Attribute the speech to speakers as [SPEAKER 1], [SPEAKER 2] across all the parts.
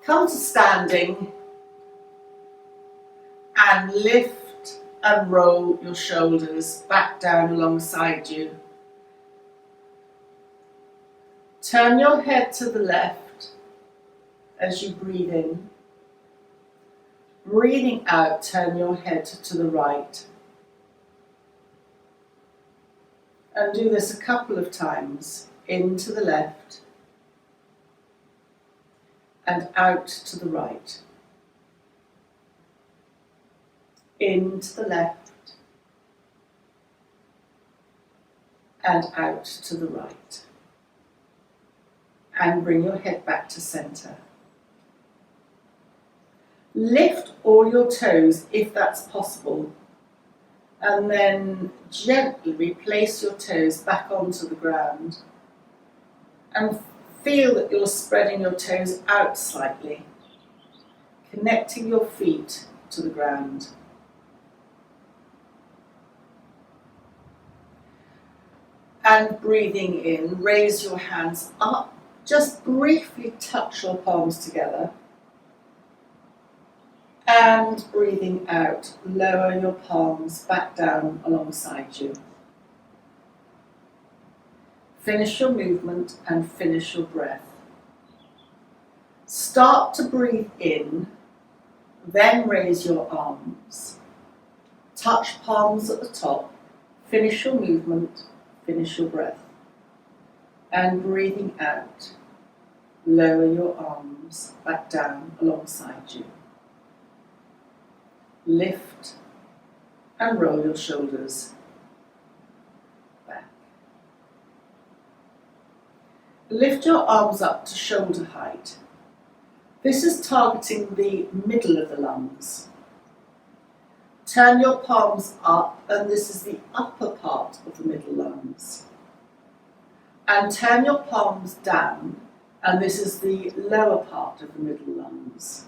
[SPEAKER 1] Come to standing and lift and roll your shoulders back down alongside you. Turn your head to the left as you breathe in. Breathing out, turn your head to the right. And do this a couple of times. In to the left and out to the right. In to the left and out to the right. And bring your head back to center. Lift all your toes if that's possible, and then gently replace your toes back onto the ground and feel that you're spreading your toes out slightly, connecting your feet to the ground. And breathing in, raise your hands up, just briefly touch your palms together. And breathing out, lower your palms back down alongside you. Finish your movement and finish your breath. Start to breathe in, then raise your arms. Touch palms at the top, finish your movement, finish your breath. And breathing out, lower your arms back down alongside you. Lift and roll your shoulders back. Lift your arms up to shoulder height. This is targeting the middle of the lungs. Turn your palms up, and this is the upper part of the middle lungs. And turn your palms down, and this is the lower part of the middle lungs.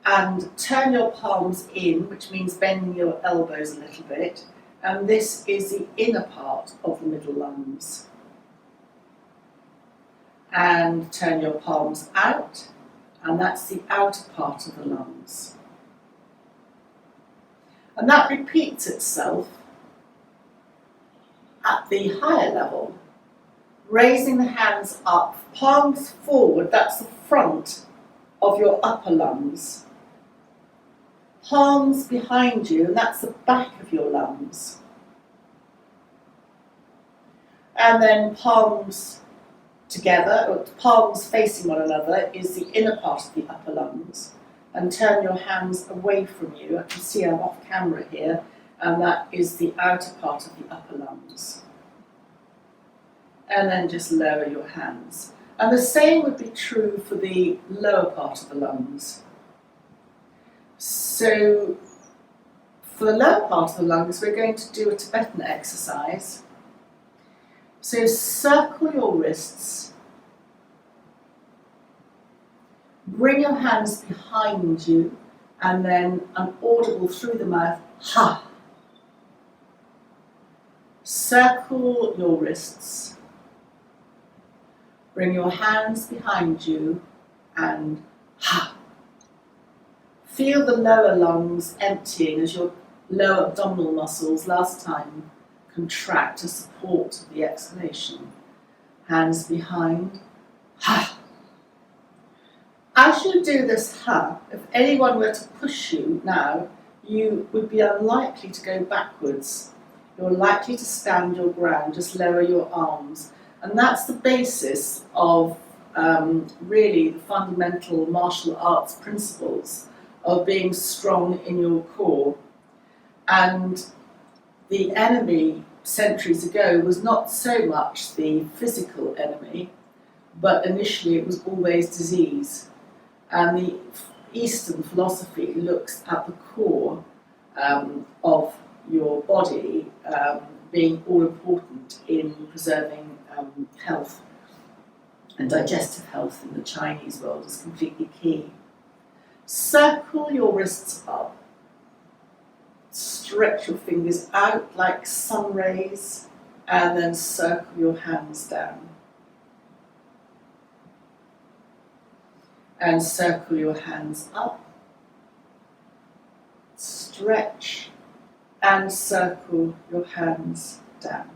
[SPEAKER 1] And turn your palms in, which means bending your elbows a little bit, and this is the inner part of the middle lungs. And turn your palms out, and that's the outer part of the lungs. And that repeats itself at the higher level, raising the hands up, palms forward, that's the front of your upper lungs. Palms behind you, and that's the back of your lungs. And then palms together, or palms facing one another, is the inner part of the upper lungs. And turn your hands away from you. I can see I'm off camera here, and that is the outer part of the upper lungs. And then just lower your hands. And the same would be true for the lower part of the lungs. So, for the lower part of the lungs, we're going to do a Tibetan exercise. So, circle your wrists. Bring your hands behind you, and then an audible through the mouth, ha. Circle your wrists. Bring your hands behind you, and ha. Feel the lower lungs emptying as your lower abdominal muscles last time contract to support the exhalation. Hands behind, ha. As you do this ha, if anyone were to push you now, you would be unlikely to go backwards. You're likely to stand your ground, just lower your arms. And that's the basis of really the fundamental martial arts principles of being strong in your core. And the enemy centuries ago was not so much the physical enemy, but initially it was always disease. And the Eastern philosophy looks at the core of your body being all important in preserving health, and digestive health in the Chinese world is completely key. Circle your wrists up, stretch your fingers out like sun rays, and then circle your hands down. And circle your hands up. Stretch and circle your hands down.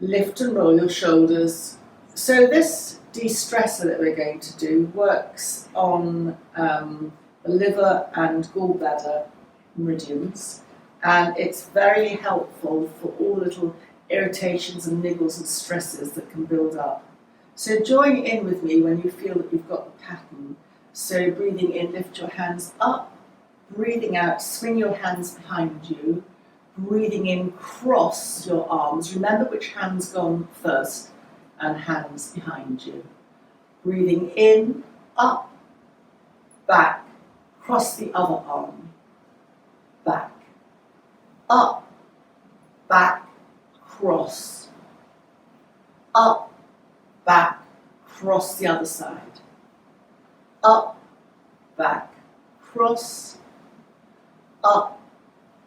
[SPEAKER 1] Lift and roll your shoulders. So this de-stressor that we're going to do works on the liver and gallbladder meridians, and it's very helpful for all little irritations and niggles and stresses that can build up. So join in with me when you feel that you've got the pattern. So breathing in, lift your hands up. Breathing out, swing your hands behind you. Breathing in, cross your arms. Remember which hand's gone first, and hands behind you. Breathing in, up, back, cross the other arm, back, up, back, cross, up, back, cross the other side, up, back, cross, up,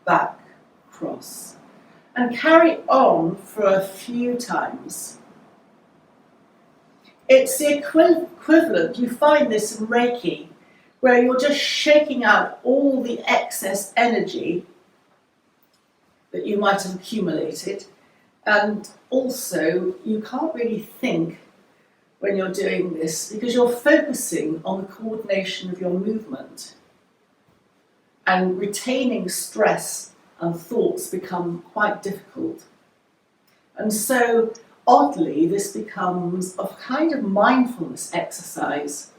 [SPEAKER 1] back, cross. And carry on for a few times. It's the equivalent, you find this in Reiki, where you're just shaking out all the excess energy that you might have accumulated, and also you can't really think when you're doing this because you're focusing on the coordination of your movement, and retaining stress and thoughts become quite difficult. And so oddly this becomes a kind of mindfulness exercise.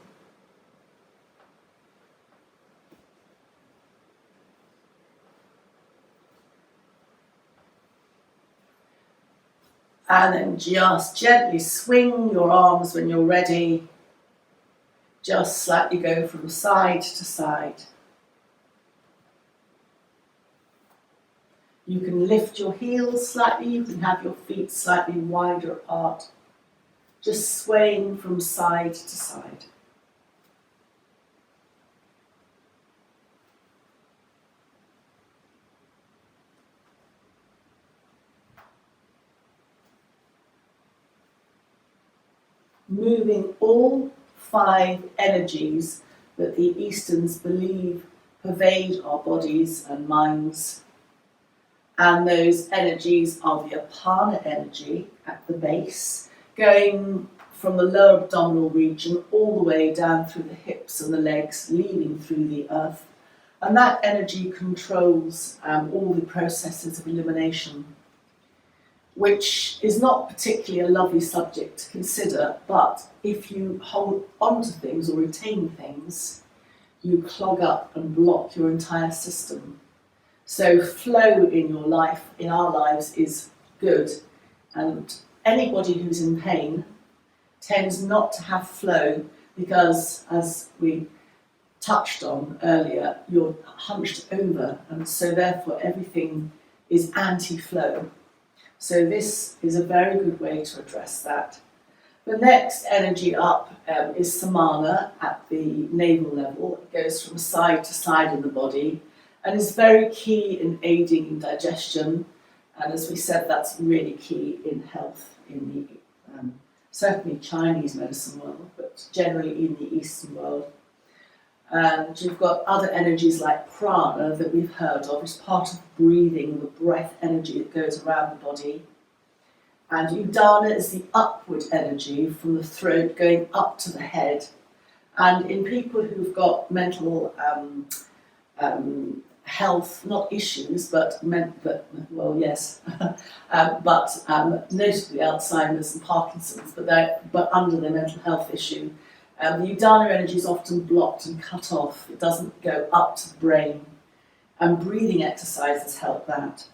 [SPEAKER 1] And then just gently swing your arms when you're ready. Just slightly go from side to side. You can lift your heels slightly, you can have your feet slightly wider apart. Just swaying from side to side. Moving all 5 energies that the Easterns believe pervade our bodies and minds. And those energies are the Apana energy at the base, going from the lower abdominal region all the way down through the hips and the legs, leading through the earth. And that energy controls all the processes of elimination, which is not particularly a lovely subject to consider, but if you hold on to things or retain things, you clog up and block your entire system. So flow in your life, in our lives, is good, and anybody who's in pain tends not to have flow because, as we touched on earlier, you're hunched over, and so therefore everything is anti-flow. So this is a very good way to address that. The next energy up is Samana at the navel level. It goes from side to side in the body and is very key in aiding in digestion. And as we said, that's really key in health in the certainly Chinese medicine world, but generally in the Eastern world. And you've got other energies like prana that we've heard of as part of breathing, the breath energy that goes around the body. And udana is the upward energy from the throat going up to the head. And in people who've got mental health, not issues, but notably Alzheimer's and Parkinson's, but under their mental health issue. The udana energy is often blocked and cut off. It doesn't go up to the brain. And breathing exercises help that.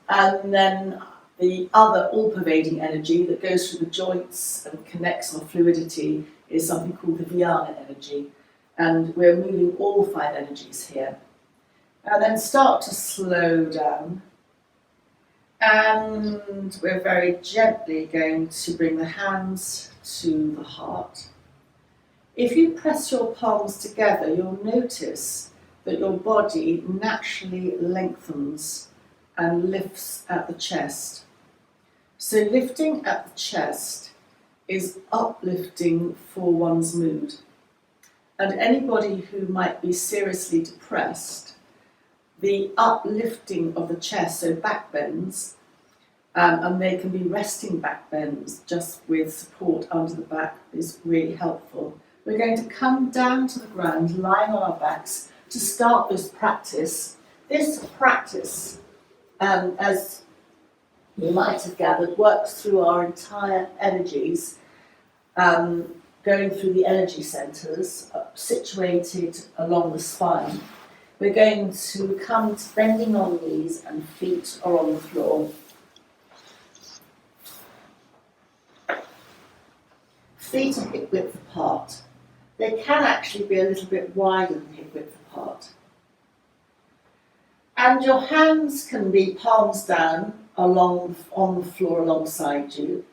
[SPEAKER 1] And then the other all-pervading energy that goes through the joints and connects on fluidity is something called the Vijnana energy. And we're moving all 5 energies here. And then start to slow down. And we're very gently going to bring the hands to the heart. If you press your palms together, you'll notice that your body naturally lengthens and lifts at the chest. So lifting at the chest is uplifting for one's mood. And anybody who might be seriously depressed, the uplifting of the chest, so back bends, and they can be resting back bends just with support under the back, is really helpful. We're going to come down to the ground, lying on our backs, to start this practice. This practice, as you might have gathered, works through our entire energies, going through the energy centres, situated along the spine. We're going to come to bending on knees and feet are on the floor. Feet are hip width apart. They can actually be a little bit wider than hip width apart. And your hands can be palms down on the floor alongside you.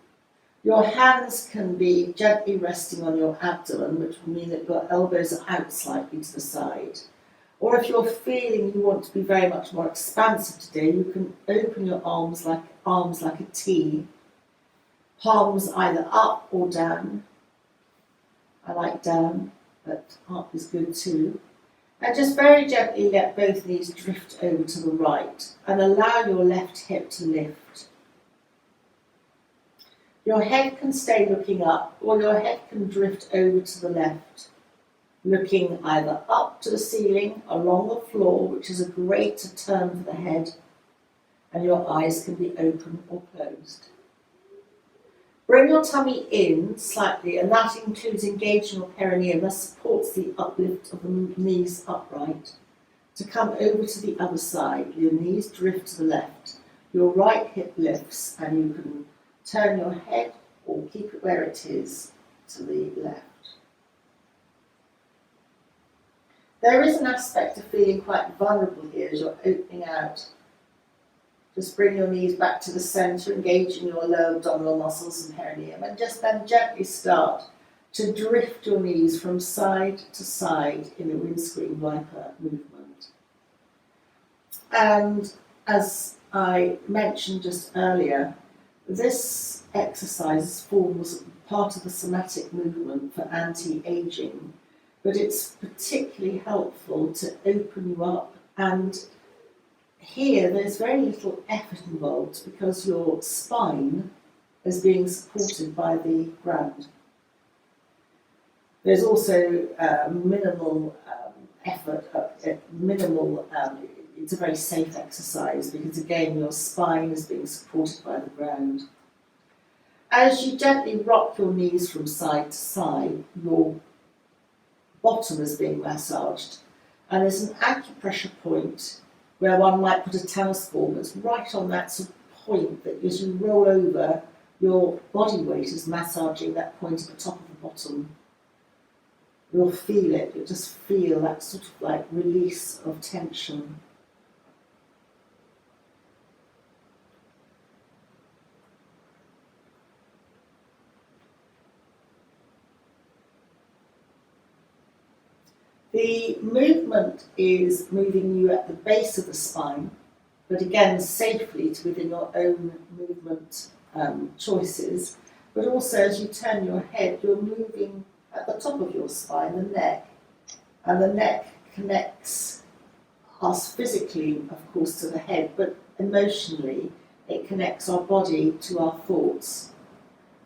[SPEAKER 1] Your hands can be gently resting on your abdomen, which will mean that your elbows are out slightly to the side. Or if you're feeling you want to be very much more expansive today, you can open your arms like a T, palms either up or down. I like down, but up is good too. And just very gently let both knees drift over to the right and allow your left hip to lift. Your head can stay looking up, or your head can drift over to the left, looking either up to the ceiling, along the floor, which is a great turn for the head, and your eyes can be open or closed. Bring your tummy in slightly, and that includes engaging your perineum. That supports the uplift of the knees upright. To come over to the other side, your knees drift to the left, your right hip lifts, and you can turn your head or keep it where it is to the left. There is an aspect of feeling quite vulnerable here as you're opening out. Just bring your knees back to the centre, engaging your lower abdominal muscles and perineum, and just then gently start to drift your knees from side to side in a windscreen wiper movement. And as I mentioned just earlier, this exercise forms part of the somatic movement for anti-aging, but it's particularly helpful to open you up, and here there's very little effort involved because your spine is being supported by the ground. There's also minimal effort, it's a very safe exercise because again your spine is being supported by the ground. As you gently rock your knees from side to side, your bottom is being massaged, and there's an acupressure point where one might put a tennis ball that's right on that sort of point that as you roll over, your body weight is massaging that point at the top of the bottom. You'll feel it, you'll just feel that sort of like release of tension. The movement is moving you at the base of the spine, but again safely to within your own movement choices. But also as you turn your head, you're moving at the top of your spine, the neck, and the neck connects us physically, of course, to the head, but emotionally it connects our body to our thoughts.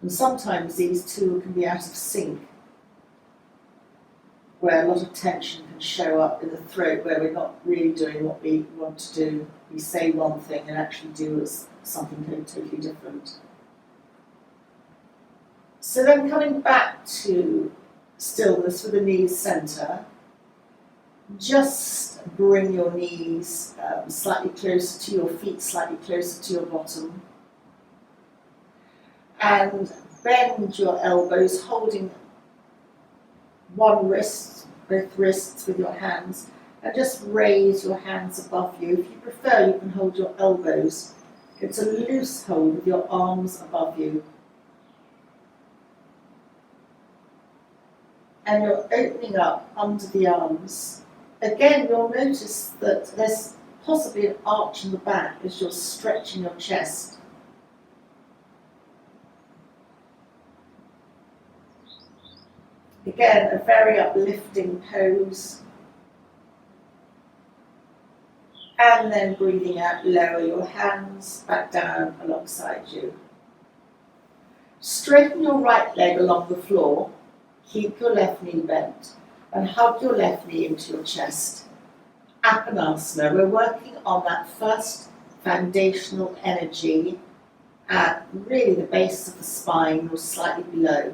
[SPEAKER 1] And sometimes these two can be out of sync, where a lot of tension can show up in the throat, where we're not really doing what we want to do. We say one thing and actually do something totally different. So then coming back to stillness with the knees centre, just bring your knees slightly closer to your feet, slightly closer to your bottom, and bend your elbows, holding one wrist, both wrists with your hands, and just raise your hands above you. If you prefer, you can hold your elbows. It's a loose hold with your arms above you. And you're opening up under the arms. Again, you'll notice that there's possibly an arch in the back as you're stretching your chest. Again, a very uplifting pose. And then breathing out, lower your hands back down alongside you. Straighten your right leg along the floor. Keep your left knee bent and hug your left knee into your chest. Apanasana, we're working on that first foundational energy at really the base of the spine or slightly below.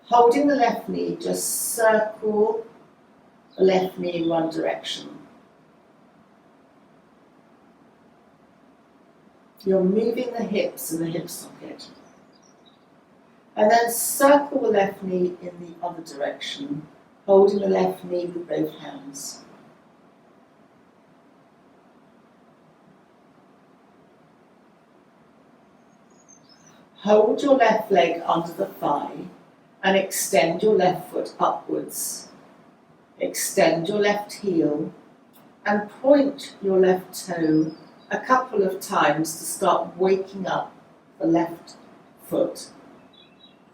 [SPEAKER 1] Holding the left knee, just circle the left knee in one direction. You're moving the hips in the hip socket. And then circle the left knee in the other direction, holding the left knee with both hands. Hold your left leg under the thigh and extend your left foot upwards. Extend your left heel and point your left toe a couple of times to start waking up the left foot.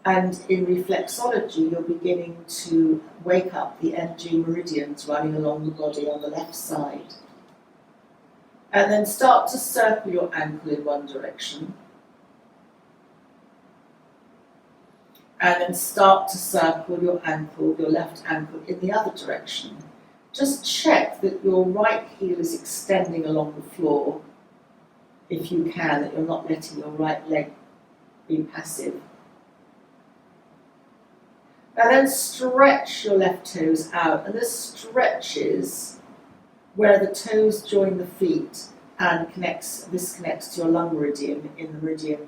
[SPEAKER 1] And in reflexology, you're beginning to wake up the energy meridians running along the body on the left side. And then start to circle your ankle in one direction. And then start to circle your ankle, your left ankle, in the other direction. Just check that your right heel is extending along the floor, if you can, that you're not letting your right leg be passive. And then stretch your left toes out, and this stretches where the toes join the feet and this connects to your lung meridian in the meridian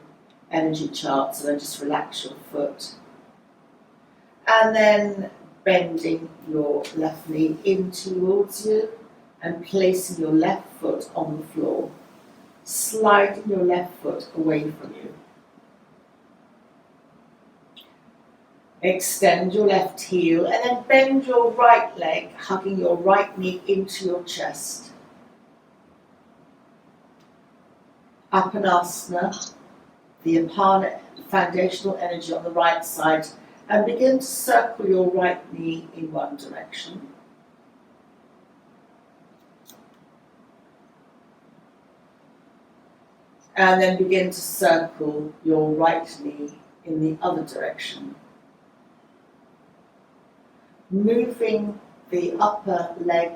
[SPEAKER 1] energy chart, so then just relax your foot. And then bending your left knee in towards you and placing your left foot on the floor, sliding your left foot away from you. Extend your left heel and then bend your right leg, hugging your right knee into your chest. Apanasana, the Apana foundational energy on the right side, and begin to circle your right knee in one direction. And then begin to circle your right knee in the other direction. Moving the upper leg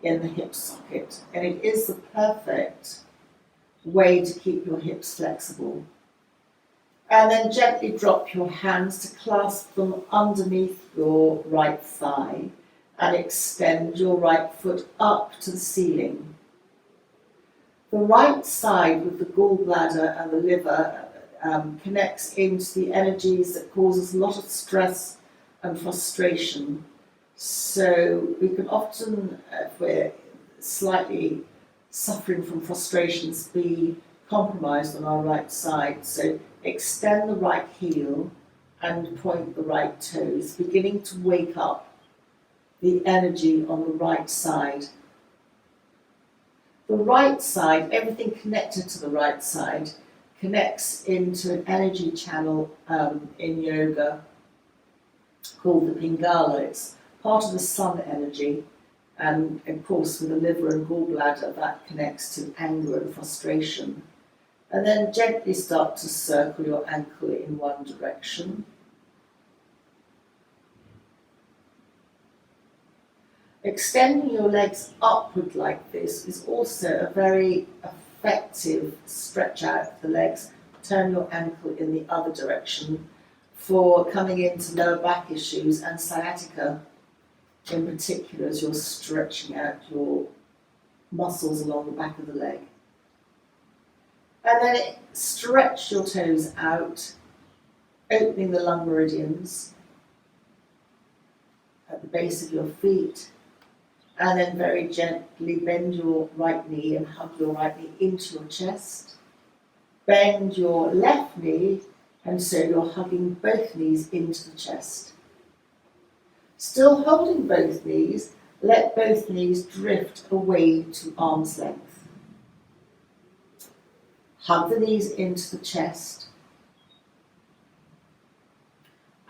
[SPEAKER 1] in the hip socket, and it is the perfect way to keep your hips flexible. And then gently drop your hands to clasp them underneath your right thigh and extend your right foot up to the ceiling. The right side with the gallbladder and the liver connects into the energies that causes a lot of stress and frustration. So we can often, if we're slightly suffering from frustrations, be compromised on our right side. So extend the right heel and point the right toes, beginning to wake up the energy on the right side. The right side, everything connected to the right side, connects into an energy channel in yoga called the Pingala. It's part of the sun energy, and of course with the liver and gallbladder that connects to anger and frustration. And then gently start to circle your ankle in one direction. Extending your legs upward like this is also a very effective stretch out of the legs. Turn your ankle in the other direction for coming into lower back issues and sciatica in particular, as you're stretching out your muscles along the back of the leg. And then stretch your toes out, opening the lung meridians at the base of your feet. And then very gently bend your right knee and hug your right knee into your chest. Bend your left knee, and so you're hugging both knees into the chest. Still holding both knees, let both knees drift away to arm's length. Hug the knees into the chest.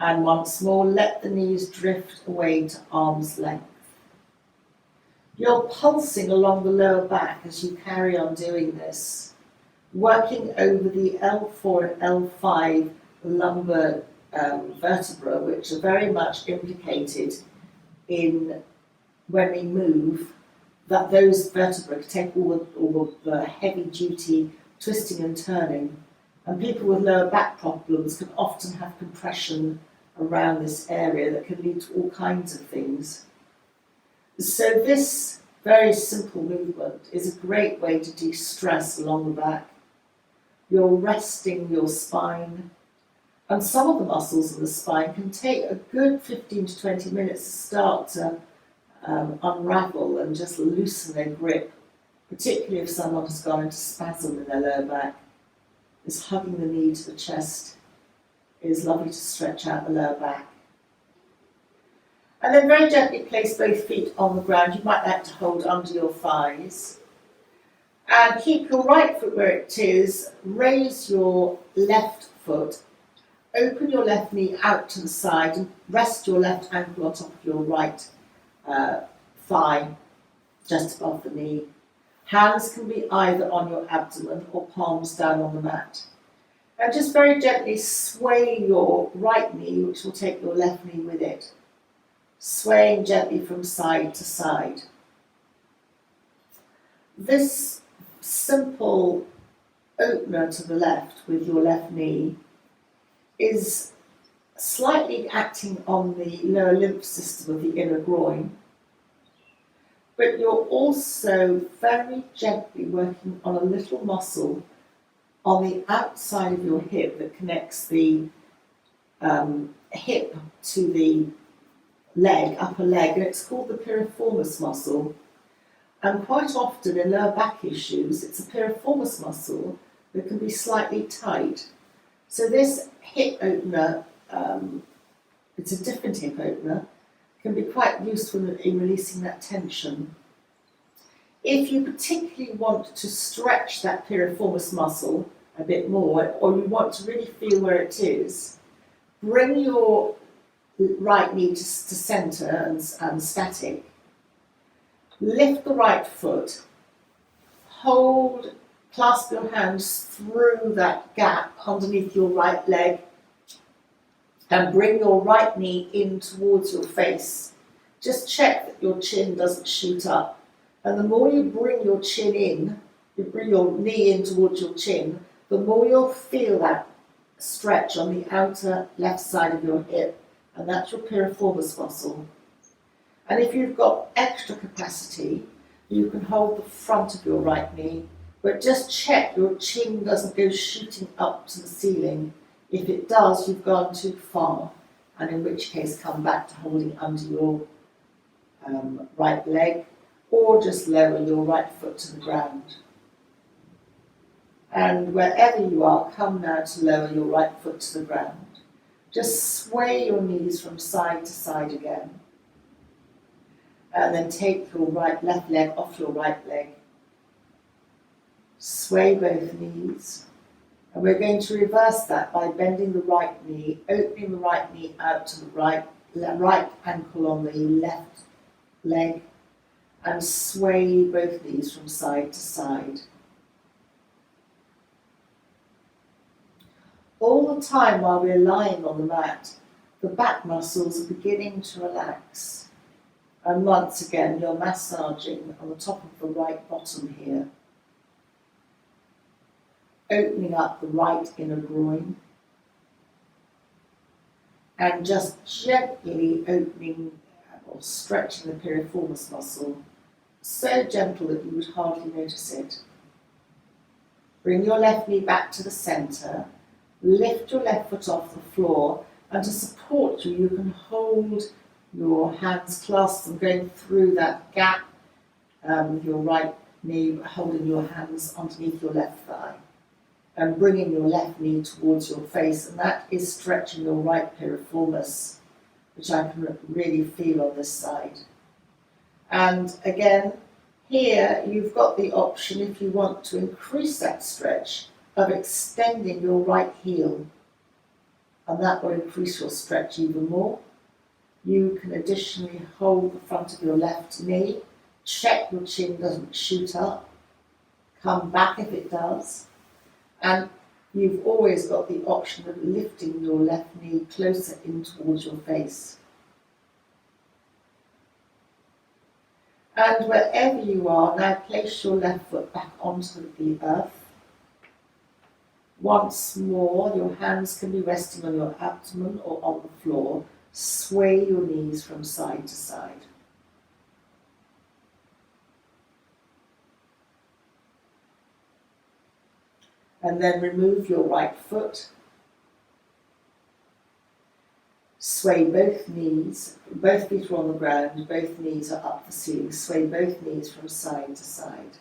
[SPEAKER 1] And once more, let the knees drift away to arm's length. You're pulsing along the lower back as you carry on doing this, working over the L4 and L5 lumbar vertebra, which are very much implicated in when we move, that those vertebrae take all the heavy duty twisting and turning. And people with lower back problems can often have compression around this area that can lead to all kinds of things. So this very simple movement is a great way to de-stress along the back. You're resting your spine, and some of the muscles in the spine can take a good 15 to 20 minutes to start to unravel and just loosen their grip, particularly if someone has gone into spasm in their lower back. This hugging the knee to the chest is lovely to stretch out the lower back. And then very gently place both feet on the ground. You might like to hold under your thighs. And keep your right foot where it is. Raise your left foot. Open your left knee out to the side and rest your left ankle on top of your right thigh, just above the knee. Hands can be either on your abdomen or palms down on the mat. And just very gently sway your right knee, which will take your left knee with it, swaying gently from side to side. This simple opener to the left with your left knee is slightly acting on the lower lymph system of the inner groin, but you're also very gently working on a little muscle on the outside of your hip that connects the hip to the leg, upper leg, and it's called the piriformis muscle. And quite often in lower back issues, it's a piriformis muscle that can be slightly tight. So this hip opener, it's a different hip opener, can be quite useful in releasing that tension. If you particularly want to stretch that piriformis muscle a bit more, or you want to really feel where it is, bring your right knee to centre and static. Lift the right foot, hold, clasp your hands through that gap underneath your right leg, and bring your right knee in towards your face. Just check that your chin doesn't shoot up. And the more you bring your chin in, you bring your knee in towards your chin, the more you'll feel that stretch on the outer left side of your hip, and that's your piriformis muscle. And if you've got extra capacity, you can hold the front of your right knee, but just check your chin doesn't go shooting up to the ceiling. If it does, you've gone too far, and in which case come back to holding under your right leg, or just lower your right foot to the ground. And wherever you are, come now to lower your right foot to the ground. Just sway your knees from side to side again. And then take your left leg off your right leg. Sway both knees. And we're going to reverse that by bending the right knee, opening the right knee out to the right ankle on the left leg, and sway both knees from side to side. All the time while we're lying on the mat, the back muscles are beginning to relax. And once again, you're massaging on the top of the right bottom here, opening up the right inner groin, and just gently opening or stretching the piriformis muscle, so gentle that you would hardly notice it. Bring your left knee back to the centre, lift your left foot off the floor, and to support you, you can hold your hands clasped and going through that gap with your right knee, holding your hands underneath your left thigh, and bringing your left knee towards your face, and that is stretching your right piriformis, which I can really feel on this side. And again, here you've got the option, if you want to increase that stretch, of extending your right heel. and that will increase your stretch even more. You can additionally hold the front of your left knee, check your chin doesn't shoot up, come back if it does, and you've always got the option of lifting your left knee closer in towards your face. And wherever you are, now place your left foot back onto the earth. Once more, your hands can be resting on your abdomen or on the floor. Sway your knees from side to side. And then remove your right foot. Sway both knees, both feet are on the ground, both knees are up the ceiling. Sway both knees from side to side.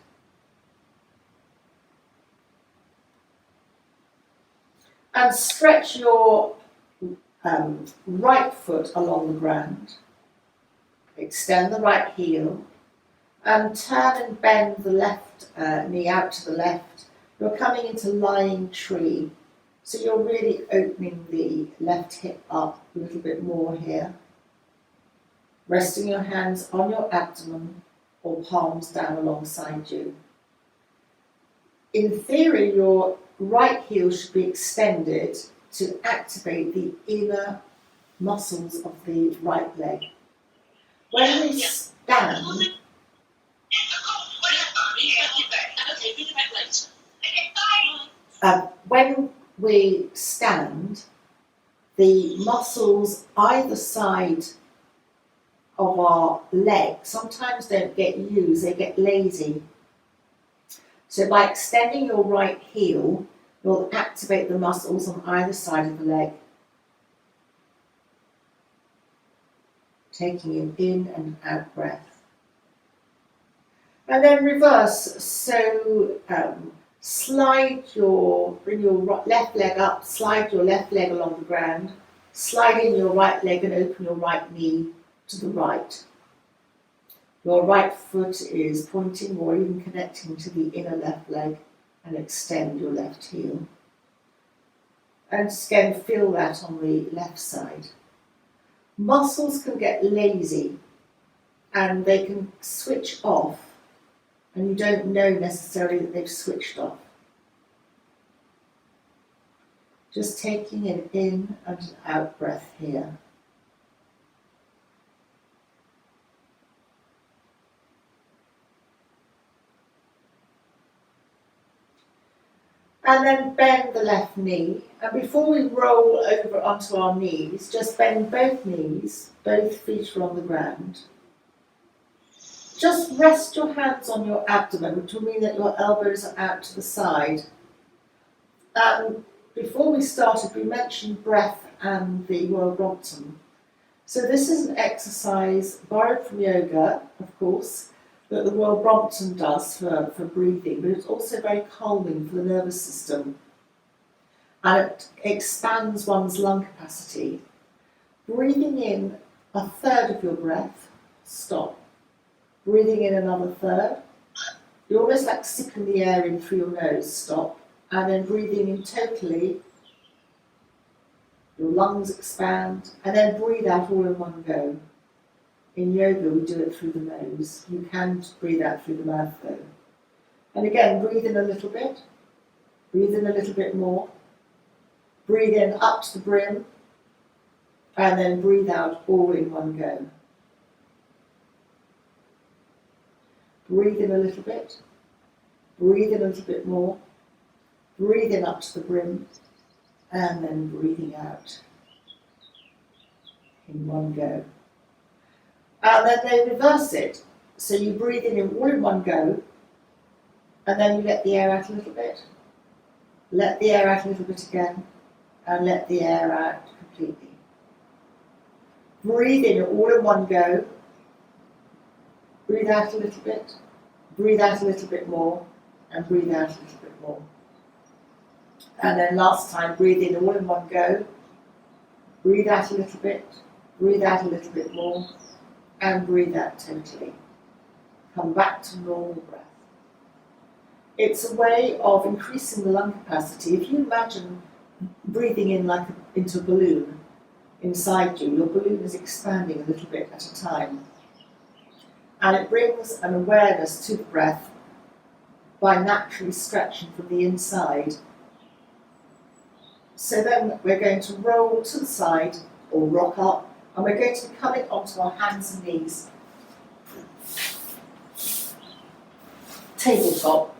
[SPEAKER 1] And stretch your right foot along the ground. Extend the right heel and turn and bend the left knee out to the left. You're coming into lying tree, so you're really opening the left hip up a little bit more here. Resting your hands on your abdomen or palms down alongside you. In theory, your right heel should be extended to activate the inner muscles of the right leg. When we stand, the muscles either side of our leg sometimes don't get used, they get lazy. So by extending your right heel, you'll activate the muscles on either side of the leg. Taking an in and out breath. And then reverse, so bring your left leg up, slide your left leg along the ground, slide in your right leg and open your right knee to the right. Your right foot is pointing or even connecting to the inner left leg and extend your left heel. And just again, feel that on the left side. Muscles can get lazy and they can switch off and you don't know necessarily that they've switched off. Just taking an in and an out breath here. And then bend the left knee. And before we roll over onto our knees, just bend both knees, both feet are on the ground. Just rest your hands on your abdomen, which will mean that your elbows are out to the side. Before we started, we mentioned breath and the Royal Brompton. So this is an exercise borrowed from yoga, of course, that the Royal Brompton does for breathing, but it's also very calming for the nervous system. And it expands one's lung capacity. Breathing in a third of your breath, stop. Breathing in another third. You almost like sipping the air in through your nose, stop. And then breathing in totally, your lungs expand, and then breathe out all in one go. In yoga, we do it through the nose. You can breathe out through the mouth though. And again, breathe in a little bit. Breathe in a little bit more. Breathe in up to the brim. And then breathe out all in one go. Breathe in a little bit. Breathe in a little bit more. Breathe in up to the brim. And then breathing out in one go. And then they reverse it. So you breathe in all in one go, and then you let the air out a little bit. Let the air out a little bit again, and let the air out completely. Breathe in all in one go. Breathe out a little bit. Breathe out a little bit more, and breathe out a little bit more. And then last time, breathe in all in one go. Breathe out a little bit. Breathe out a little bit more. And breathe out totally. Come back to normal breath. It's a way of increasing the lung capacity. If you imagine breathing in into a balloon inside you. Your balloon is expanding a little bit at a time. And it brings an awareness to the breath by naturally stretching from the inside. So then we're going to roll to the side or rock up, and we're going to be coming onto our hands and knees. Tabletop.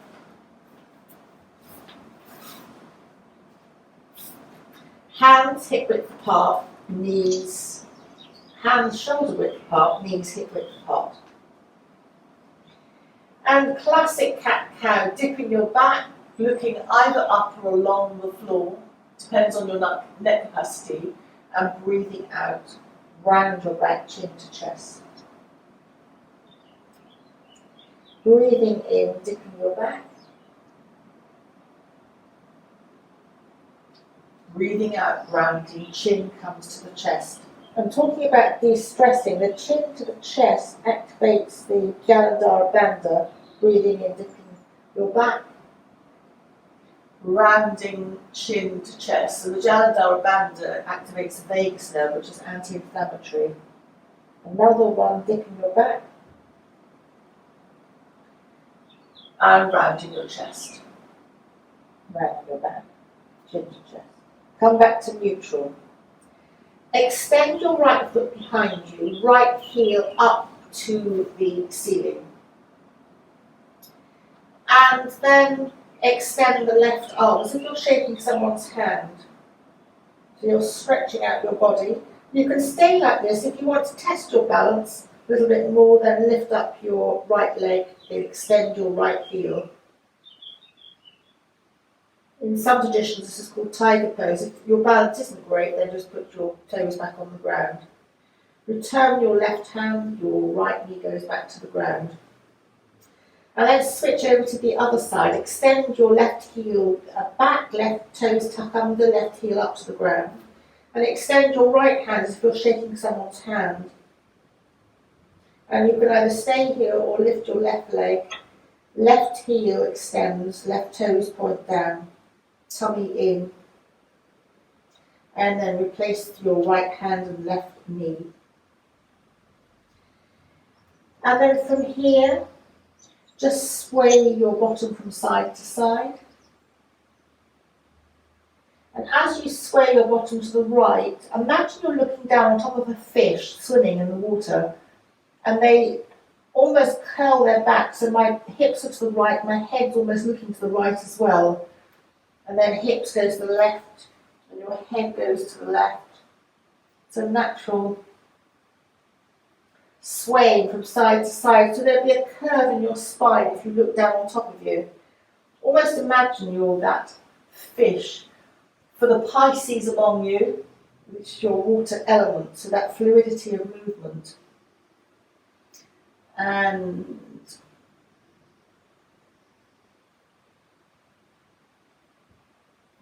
[SPEAKER 1] Hands hip width apart, knees, hands shoulder width apart, knees hip width apart. And classic cat-cow, dipping your back, looking either up or along the floor, depends on your neck capacity, and breathing out, round your back, chin to chest. Breathing in, dipping your back. Breathing out, rounding, chin comes to the chest. I'm talking about de-stressing. The chin to the chest activates the Jalandhara Bandha. Breathing in, dipping your back. Rounding, chin to chest. So the Jalandhara Bandha activates the vagus nerve, which is anti-inflammatory. Another one, dipping your back. And rounding your chest. Rounding your back, chin to chest. Come back to neutral. Extend your right foot behind you, right heel up to the ceiling. And then extend the left arm as if you're shaking someone's hand. So you're stretching out your body. You can stay like this. If you want to test your balance a little bit more, then lift up your right leg and extend your right heel. In some traditions, this is called tiger pose. If your balance isn't great, then just put your toes back on the ground. Return your left hand, your right knee goes back to the ground. And then switch over to the other side. Extend your left heel back, left toes tuck under, left heel up to the ground. And extend your right hand as if you're shaking someone's hand. And you can either stay here or lift your left leg. Left heel extends, left toes point down. Tummy in, and then replace your right hand and left knee. And then from here, just sway your bottom from side to side. And as you sway your bottom to the right, imagine you're looking down on top of a fish swimming in the water, and they almost curl their back, so my hips are to the right, my head's almost looking to the right as well. And then hips go to the left, and your head goes to the left. It's a natural swaying from side to side. So there'll be a curve in your spine if you look down on top of you. Almost imagine you're that fish. For the Pisces among you, which is your water element, so that fluidity of movement. And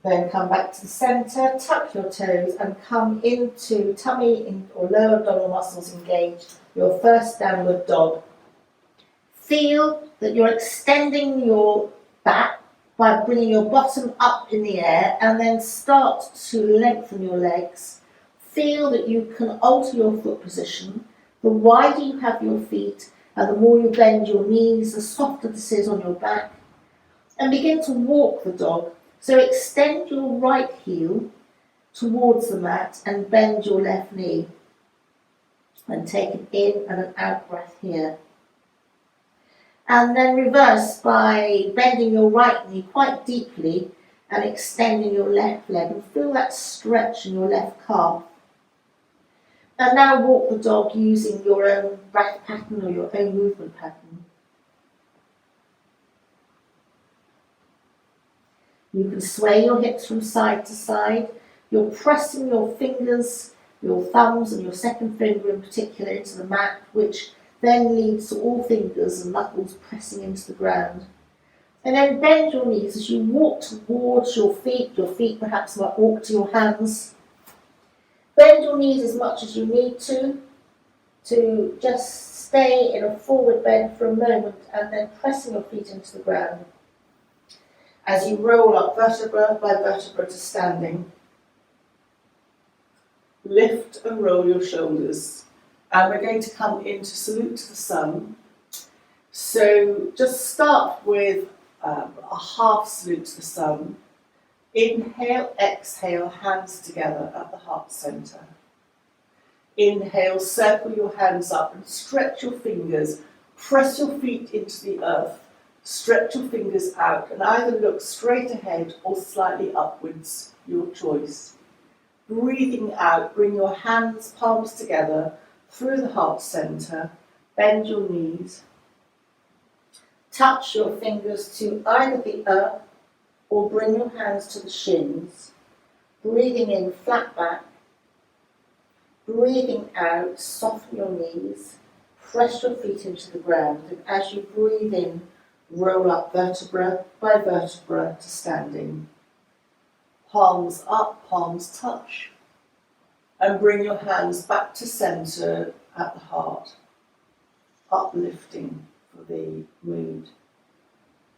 [SPEAKER 1] then come back to the centre, tuck your toes and come into tummy or lower abdominal muscles engaged, your first downward dog. Feel that you're extending your back by bringing your bottom up in the air and then start to lengthen your legs. Feel that you can alter your foot position. The wider you have your feet and the more you bend your knees, the softer this is on your back. And begin to walk the dog. So extend your right heel towards the mat and bend your left knee. And take an in and an out breath here. And then reverse by bending your right knee quite deeply and extending your left leg. And feel that stretch in your left calf. And now walk the dog using your own breath pattern or your own movement pattern. You can sway your hips from side to side. You're pressing your fingers, your thumbs and your second finger in particular into the mat, which then leads to all fingers and knuckles pressing into the ground. And then bend your knees as you walk towards your feet perhaps might walk to your hands. Bend your knees as much as you need to just stay in a forward bend for a moment and then pressing your feet into the ground. As you roll up vertebra by vertebra to standing, lift and roll your shoulders. And we're going to come into salute to the sun. So just start with a half salute to the sun. Inhale, exhale, hands together at the heart center. Inhale, circle your hands up and stretch your fingers. Press your feet into the earth. Stretch your fingers out and either look straight ahead or slightly upwards, your choice. Breathing out, bring your hands, palms together through the heart center. Bend your knees. Touch your fingers to either the earth or bring your hands to the shins. Breathing in, flat back. Breathing out, soften your knees. Press your feet into the ground. And as you breathe in, roll up vertebra by vertebra to standing. Palms up, palms touch. And bring your hands back to center at the heart. Uplifting for the mood.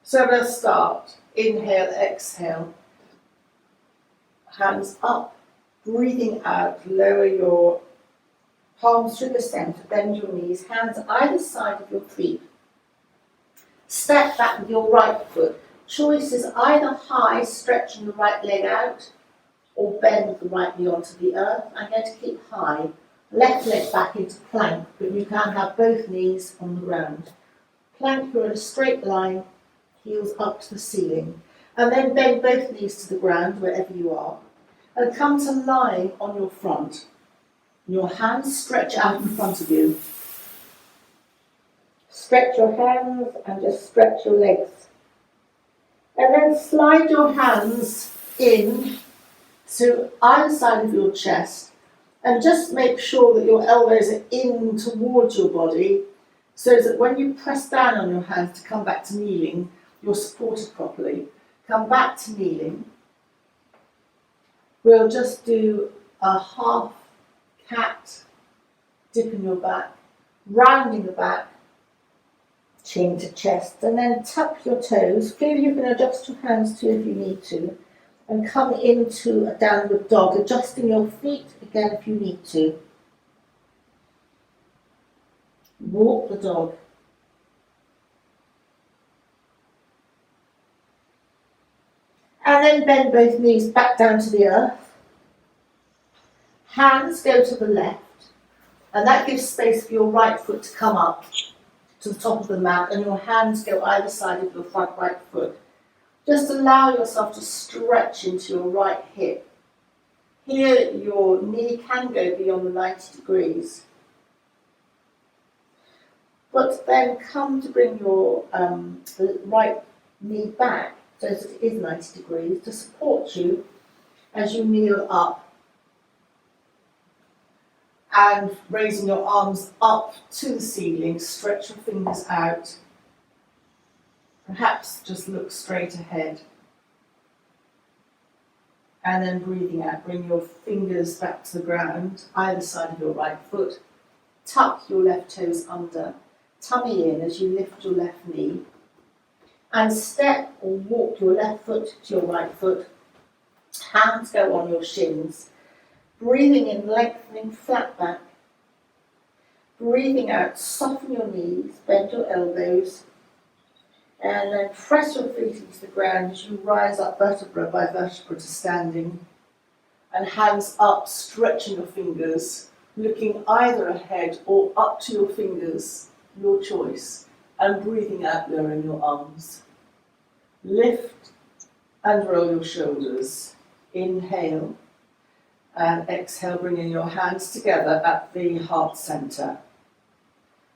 [SPEAKER 1] So let's start. Inhale, exhale. Hands up. Breathing out, lower your palms to the center, bend your knees, hands either side of your feet. Step back with your right foot. Choice is either high, stretching the right leg out, or bend the right knee onto the earth. I'm going to keep high. Left leg back into plank, but you can have both knees on the ground. Plank, you're in a straight line, heels up to the ceiling. And then bend both knees to the ground, wherever you are. And come to lying on your front. Your hands stretch out in front of you. Stretch your hands and just stretch your legs. And then slide your hands in to either side of your chest and just make sure that your elbows are in towards your body so that when you press down on your hands to come back to kneeling, you're supported properly. Come back to kneeling. We'll just do a half cat, dip in your back, rounding the back, chin to chest, and then tuck your toes. Feel you can adjust your hands too if you need to, and come into a downward dog, adjusting your feet again if you need to. Walk the dog. And then bend both knees back down to the earth. Hands go to the left, and that gives space for your right foot to come up to the top of the mat, and your hands go either side of your front right foot. Just allow yourself to stretch into your right hip. Here, your knee can go beyond the 90 degrees. But then come to bring your right knee back so that it is 90 degrees to support you as you kneel up. And raising your arms up to the ceiling, stretch your fingers out. Perhaps just look straight ahead. And then breathing out, bring your fingers back to the ground, either side of your right foot. Tuck your left toes under, tummy in as you lift your left knee. And step or walk your left foot to your right foot. Hands go on your shins. Breathing in, lengthening flat back. Breathing out, soften your knees, bend your elbows. And then press your feet into the ground as you rise up vertebra by vertebra to standing. And hands up, stretching your fingers, looking either ahead or up to your fingers, your choice. And breathing out, lowering your arms. Lift and roll your shoulders. Inhale. And exhale, bringing your hands together at the heart center.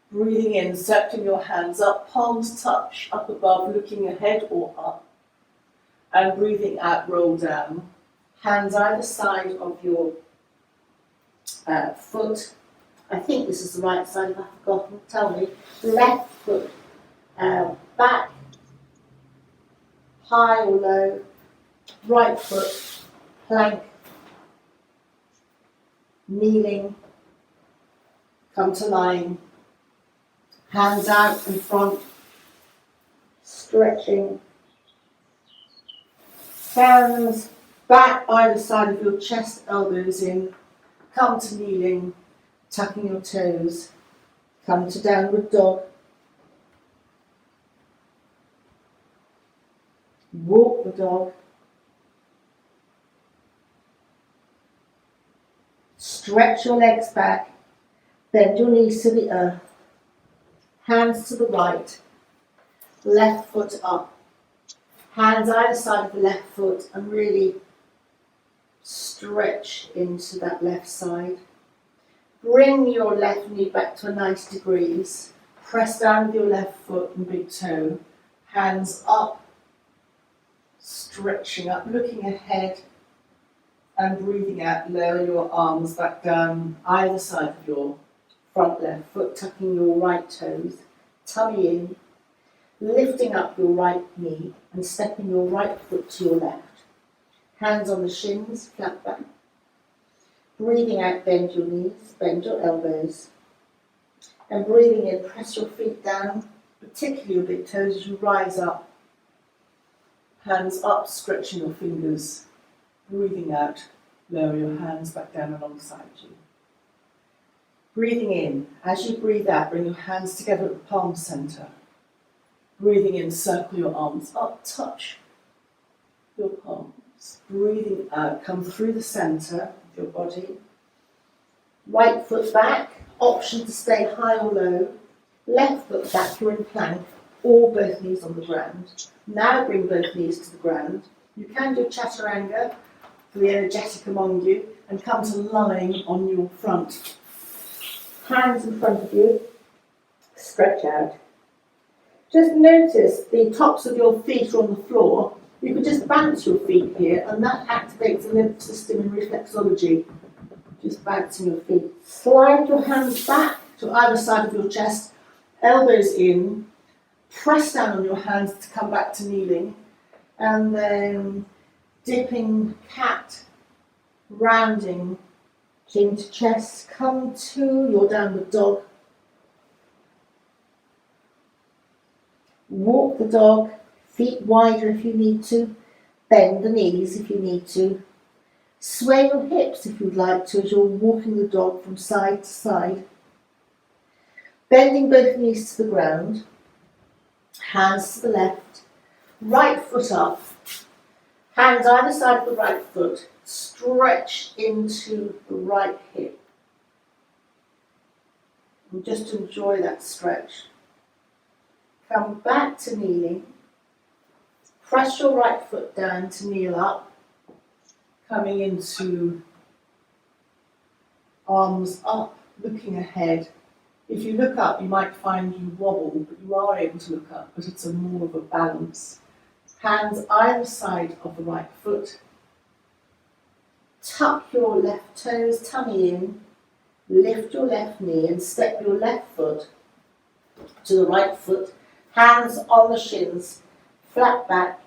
[SPEAKER 1] Breathing in, circling your hands up, palms touch up above, looking ahead or up. And breathing out, roll down. Hands either side of your foot. I think this is the right side, if I've forgotten, tell me. Left foot back, high or low. Right foot, plank. Kneeling, come to lying, hands out in front, stretching, Hands back either side of your chest, elbows in. Come to kneeling, tucking your toes. Come to downward dog. Walk the dog. Stretch your legs back. Bend your knees to the earth. Hands to the right. Left foot up. Hands either side of the left foot and really stretch into that left side. Bring your left knee back to a 90 degrees. Press down with your left foot and big toe. Hands up. Stretching up, looking ahead and breathing out. Lower your arms back down either side of your front left foot, tucking your right toes. Tummy in. Lifting up your right knee and stepping your right foot to your left. Hands on the shins, flat back. Breathing out, bend your knees, bend your elbows. And breathing in, press your feet down, particularly your big toes as you rise up. Hands up, stretching your fingers. Breathing out, lower your hands back down alongside you. Breathing in, as you breathe out, bring your hands together at the palm center. Breathing in, circle your arms up, touch your palms. Breathing out, come through the center of your body. Right foot back, option to stay high or low. Left foot back, you're in plank, or both knees on the ground. Now bring both knees to the ground. You can do chaturanga for the energetic among you and come to lying on your front. Hands in front of you, stretch out. Just notice the tops of your feet are on the floor. You can just bounce your feet here and that activates the lymph system in reflexology. Just bouncing your feet. Slide your hands back to either side of your chest, elbows in. Press down on your hands to come back to kneeling. And then dipping cat, rounding, chin to chest. Come to your downward dog. Walk the dog, feet wider if you need to, bend the knees if you need to, sway your hips if you'd like to as you're walking the dog from side to side, bending both knees to the ground, hands to the left, right foot up, hands either side of the right foot, stretch into the right hip, and just enjoy that stretch. Come back to kneeling. Press your right foot down to kneel up. Coming into arms up, looking ahead. If you look up, you might find you wobble, but you are able to look up, but it's more of a balance. Hands either side of the right foot. Tuck your left toes, tummy in. Lift your left knee and step your left foot to the right foot. Hands on the shins, flat back,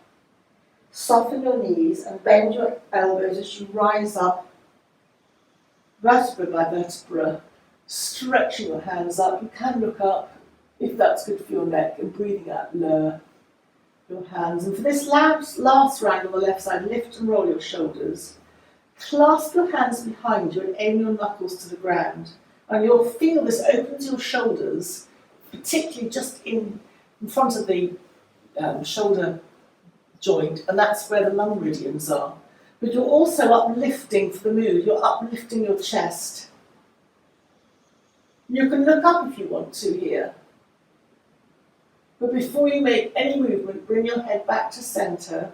[SPEAKER 1] soften your knees and bend your elbows as you rise up, vertebra by vertebra, stretching your hands up. You can look up if that's good for your neck and breathing out, lower your hands. And for this last round on the left side, lift and roll your shoulders. Clasp your hands behind you and aim your knuckles to the ground. And you'll feel this opens your shoulders, particularly just in front of the shoulder joint, and that's where the lung meridians are. But you're also uplifting for the mood, you're uplifting your chest. You can look up if you want to here. But before you make any movement, bring your head back to center,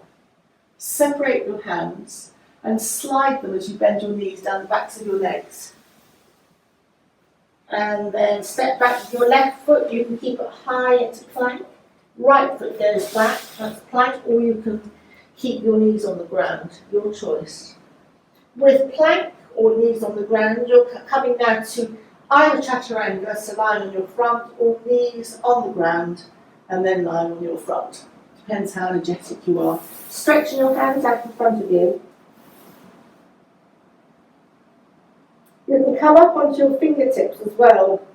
[SPEAKER 1] separate your hands, and slide them as you bend your knees down the backs of your legs. And then step back with your left foot, you can keep it high into plank. Right foot goes back, that's plank, or you can keep your knees on the ground, your choice. With plank or knees on the ground, you're coming now to either chaturanga, so lying on your front, or knees on the ground, and then lying on your front. Depends how energetic you are. Stretching your hands out in front of you. You can come up onto your fingertips as well,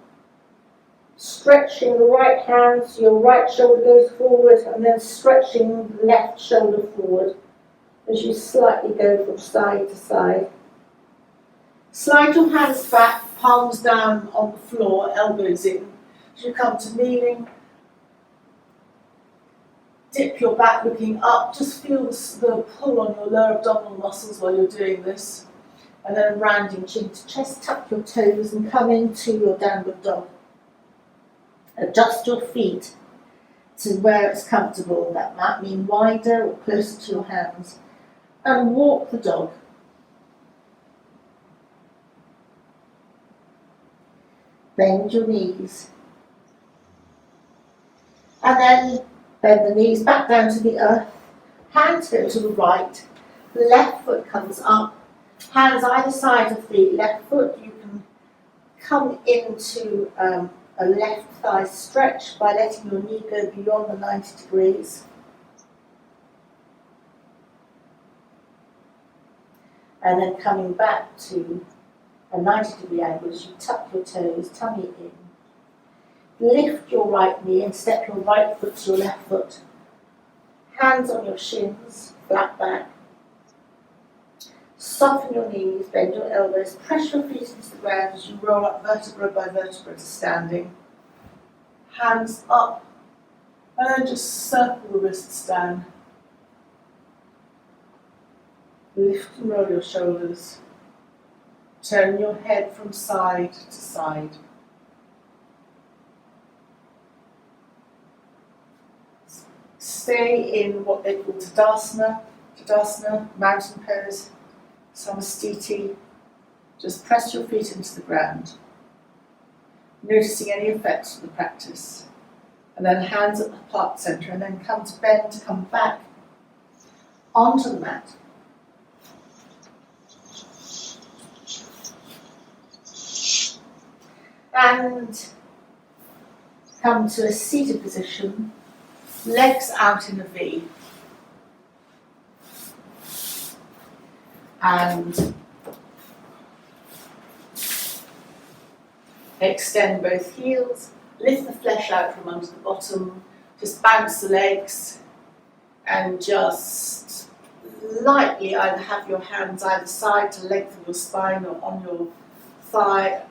[SPEAKER 1] stretching the right hand so your right shoulder goes forward and then stretching the left shoulder forward as you slightly go from side to side. Slide your hands back, palms down on the floor, elbows in. As you come to kneeling, dip your back looking up. Just feel the pull on your lower abdominal muscles while you're doing this. And then rounding chin to chest, tuck your toes and come into your downward dog. Adjust your feet to where it's comfortable. That might mean wider or closer to your hands. And walk the dog. Bend your knees. And then bend the knees back down to the earth. Hands go to the right. The left foot comes up. Hands either side of the left foot. You can come into a left thigh stretch by letting your knee go beyond the 90 degrees. And then coming back to a 90-degree angle as you tuck your toes, tummy in. Lift your right knee and step your right foot to your left foot. Hands on your shins, flat back. Soften your knees, bend your elbows, press your feet into the ground as you roll up vertebra by vertebra to standing. Hands up, and then just circle the wrists down. Lift and roll your shoulders. Turn your head from side to side. Stay in what they call Tadasana, mountain pose, Samastiti. Just press your feet into the ground, noticing any effects of the practice. And then hands at the heart center, and then come to bend, come back onto the mat. And come to a seated position, legs out in a V. And extend both heels, lift the flesh out from under the bottom, just bounce the legs, and just lightly either have your hands either side to lengthen your spine or on your thigh,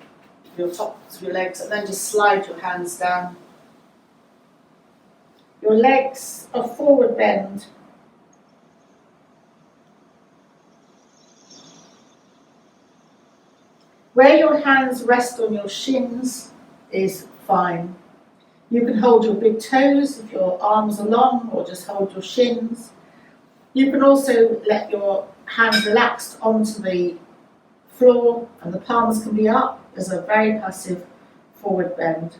[SPEAKER 1] your tops of your legs, and then just slide your hands down. Your legs are forward bend. Where your hands rest on your shins is fine. You can hold your big toes if your arms are long, or just hold your shins. You can also let your hands relaxed onto the floor, and the palms can be up as a very passive forward bend.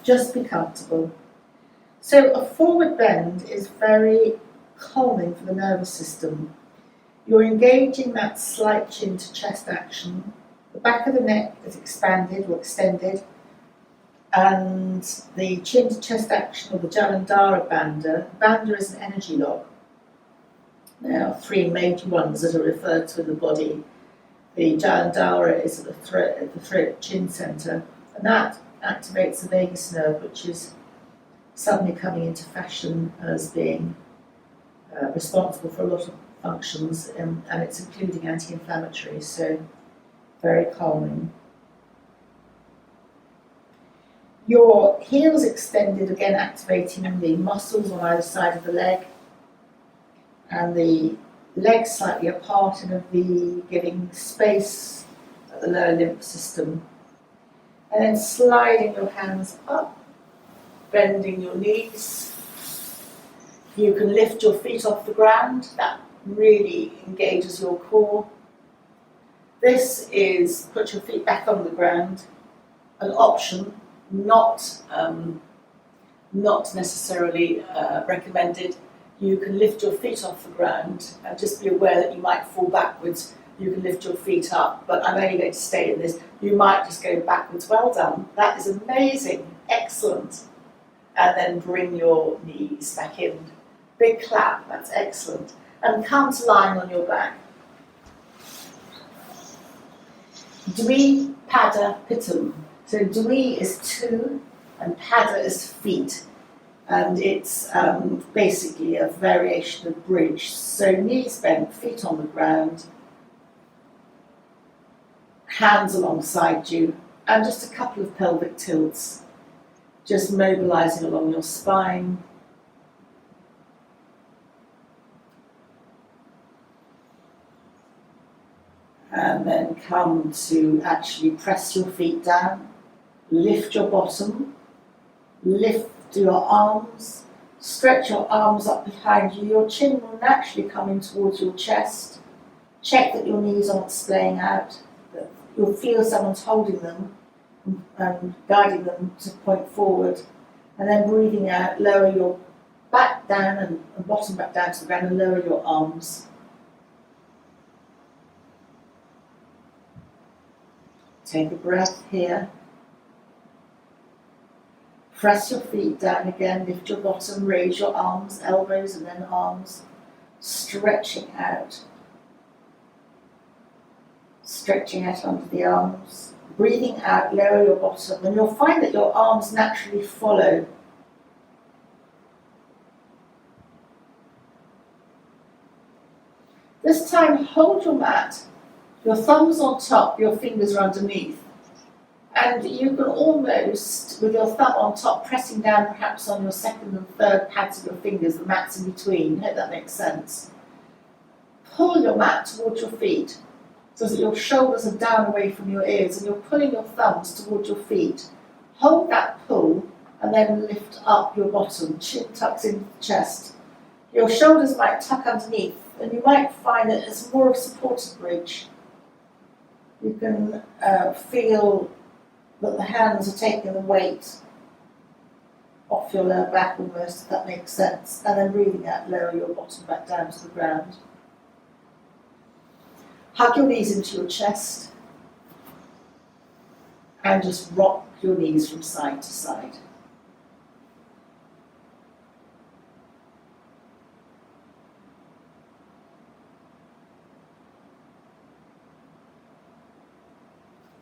[SPEAKER 1] Just be comfortable. So a forward bend is very calming for the nervous system. You're engaging that slight chin to chest action. The back of the neck is expanded or extended, and the chin to chest action, or the Jalandhara bandha. Bandha is an energy lock. There are three major ones that are referred to in the body. The Jalandhara is at the throat chin center, and that activates the vagus nerve, which is suddenly coming into fashion as being responsible for a lot of functions, and it's including anti-inflammatory, so very calming. Your heels extended, again activating the muscles on either side of the leg, and the legs slightly apart in a V, giving space at the lower lymph system. And then sliding your hands up, bending your knees. You can lift your feet off the ground. That really engages your core. This is put your feet back on the ground, an option, not necessarily recommended. You can lift your feet off the ground and just be aware that you might fall backwards. You can lift your feet up, but I'm only going to stay in this. You might just go backwards. Well done. That is amazing. Excellent. And then bring your knees back in. Big clap. That's excellent. And come to lying on your back. Dwi Pada Pitam. So Dwi is two and Pada is feet. And it's basically a variation of bridge. So knees bent, feet on the ground, hands alongside you, and just a couple of pelvic tilts, just mobilizing along your spine. And then come to actually press your feet down, lift your bottom, lift your arms, stretch your arms up behind you. Your chin will naturally come in towards your chest. Check that your knees aren't splaying out, that you'll feel someone's holding them and guiding them to point forward. And then breathing out, lower your back down and bottom back down to the ground and lower your arms. Take a breath here. Press your feet down again, lift your bottom, raise your arms, elbows and then arms, stretching out. Stretching out under the arms. Breathing out, lower your bottom, and you'll find that your arms naturally follow. This time, hold your mat. Your thumbs on top, your fingers are underneath. And you can almost, with your thumb on top, pressing down perhaps on your second and third pads of your fingers, the mat's in between. I hope that makes sense. Pull your mat towards your feet so that your shoulders are down away from your ears and you're pulling your thumbs towards your feet. Hold that pull and then lift up your bottom. Chin tucks into the chest. Your shoulders might tuck underneath and you might find that it's more of a supported bridge. You can feel that the hands are taking the weight off your lower back almost, if that makes sense. And then breathing out, lower your bottom back down to the ground. Hug your knees into your chest and just rock your knees from side to side.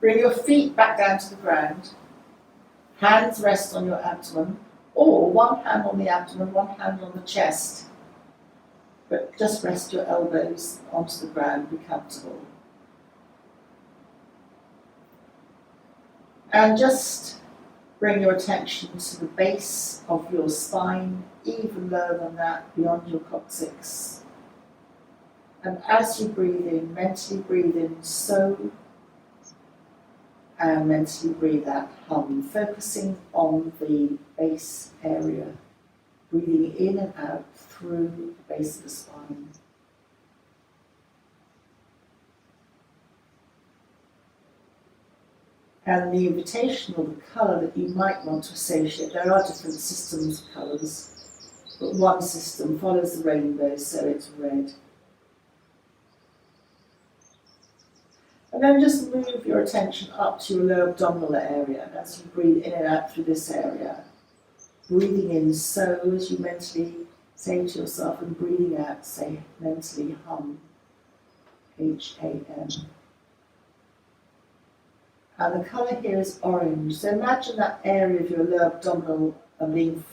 [SPEAKER 1] Bring your feet back down to the ground. Hands rest on your abdomen, or one hand on the abdomen, one hand on the chest. But just rest your elbows onto the ground, be comfortable. And just bring your attention to the base of your spine, even lower than that, beyond your coccyx. And as you breathe in, mentally breathe in, so, and mentally breathe out, hum, focusing on the base area, breathing in and out through the base of the spine. And the invitation or the colour that you might want to associate, there are different systems of colours, but one system follows the rainbow, so it's red. And then just move your attention up to your lower abdominal area as you breathe in and out through this area. Breathing in, so as you mentally say to yourself, and breathing out, say mentally hum, H-A-M. And the colour here is orange. So imagine that area of your lower abdominal being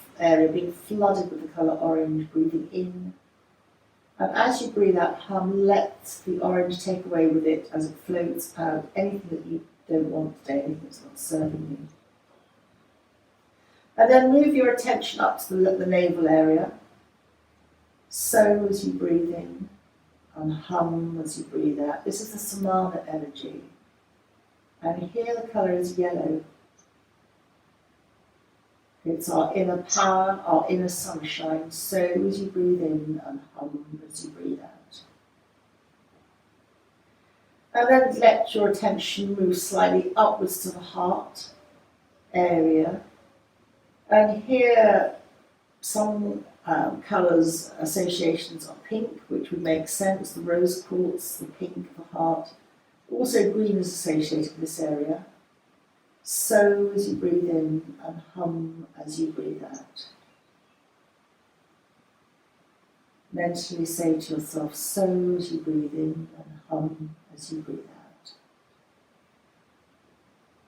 [SPEAKER 1] flooded with the colour orange, breathing in. And as you breathe out, hum, let the orange take away with it as it floats out anything that you don't want today, anything that's not serving you. And then move your attention up to the navel area. So as you breathe in, and hum as you breathe out. This is the Samana energy. And here the colour is yellow. It's our inner power, our inner sunshine. So as you breathe in and hum as you breathe out. And then let your attention move slightly upwards to the heart area. And here some colours, associations are pink, which would make sense. The rose quartz, the pink of the heart. Also green is associated with this area. So as you breathe in and hum as you breathe out. Mentally say to yourself, so as you breathe in and hum as you breathe out.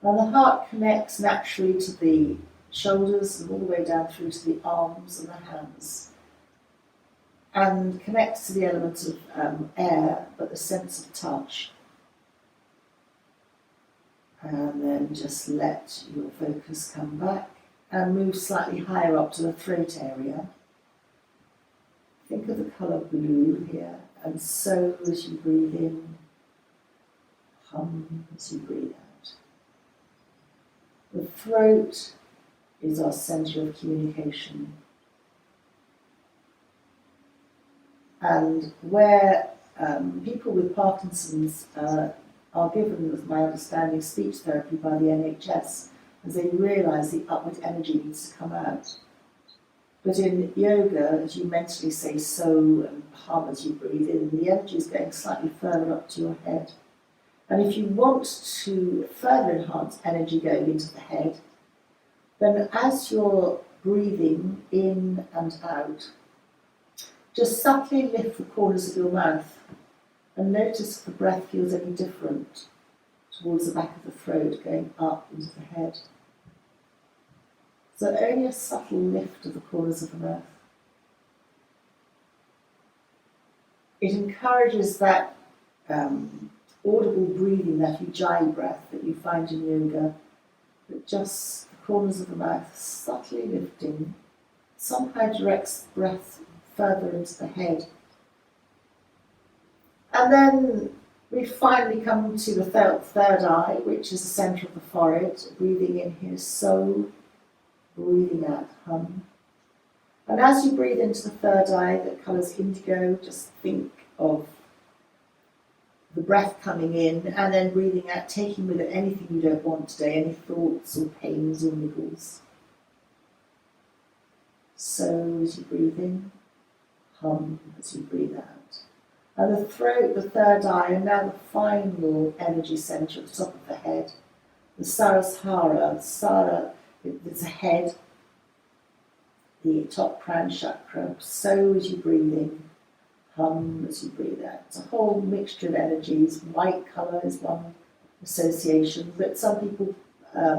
[SPEAKER 1] And the heart connects naturally to the shoulders and all the way down through to the arms and the hands. And connect to the element of air, but the sense of touch. And then just let your focus come back and move slightly higher up to the throat area. Think of the colour blue here, and so as you breathe in, hum as you breathe out. The throat is our centre of communication. And where people with Parkinson's are given, with my understanding, speech therapy by the NHS, as they realise the upward energy needs to come out. But in yoga, as you mentally say so and hum as you breathe in, the energy is going slightly further up to your head. And if you want to further enhance energy going into the head, then as you're breathing in and out, just subtly lift the corners of your mouth and notice if the breath feels any different towards the back of the throat, going up into the head. So only a subtle lift of the corners of the mouth. It encourages that audible breathing, that ujjayi breath that you find in yoga, that just the corners of the mouth subtly lifting, somehow directs the breath further into the head. And then we finally come to the third eye, which is the centre of the forehead. Breathing in here, so, breathing out, hum. And as you breathe into the third eye that colours indigo, just think of the breath coming in and then breathing out, taking with it anything you don't want today, any thoughts or pains or niggles. So as you breathe in, hum as you breathe out. And the throat, the third eye, and now the final energy centre at the top of the head, the Sarasara. Sara is the head, the top crown chakra. So as you breathe in, hum as you breathe out. It's a whole mixture of energies. White colour is one association, but some people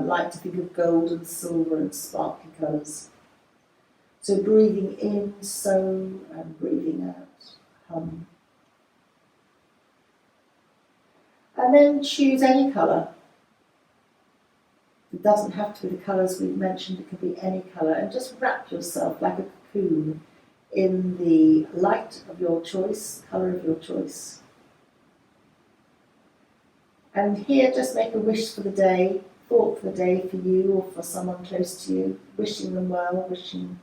[SPEAKER 1] like to think of gold and silver and sparkly colours. So breathing in, so, and breathing out, hum. And then choose any colour. It doesn't have to be the colours we've mentioned, it could be any colour, and just wrap yourself like a cocoon in the light of your choice, colour of your choice. And here just make a wish for the day, thought for the day for you or for someone close to you, wishing them well, wishing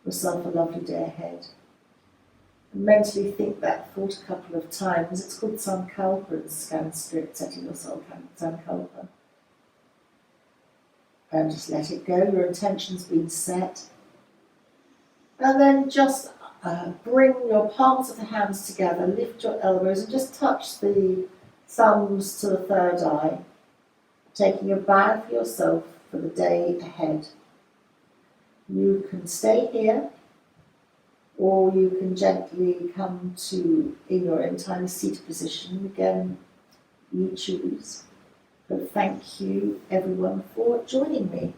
[SPEAKER 1] yourself a lovely day ahead. And mentally think that thought a couple of times. It's called Sankalpa in Sanskrit, setting yourself Sankalpa. And just let it go, your intention's been set. And then just bring your palms of the hands together, lift your elbows and just touch the thumbs to the third eye, taking a bow for yourself for the day ahead. You can stay here, or you can gently come to, in your own time, seated position. Again, you choose. But thank you, everyone, for joining me.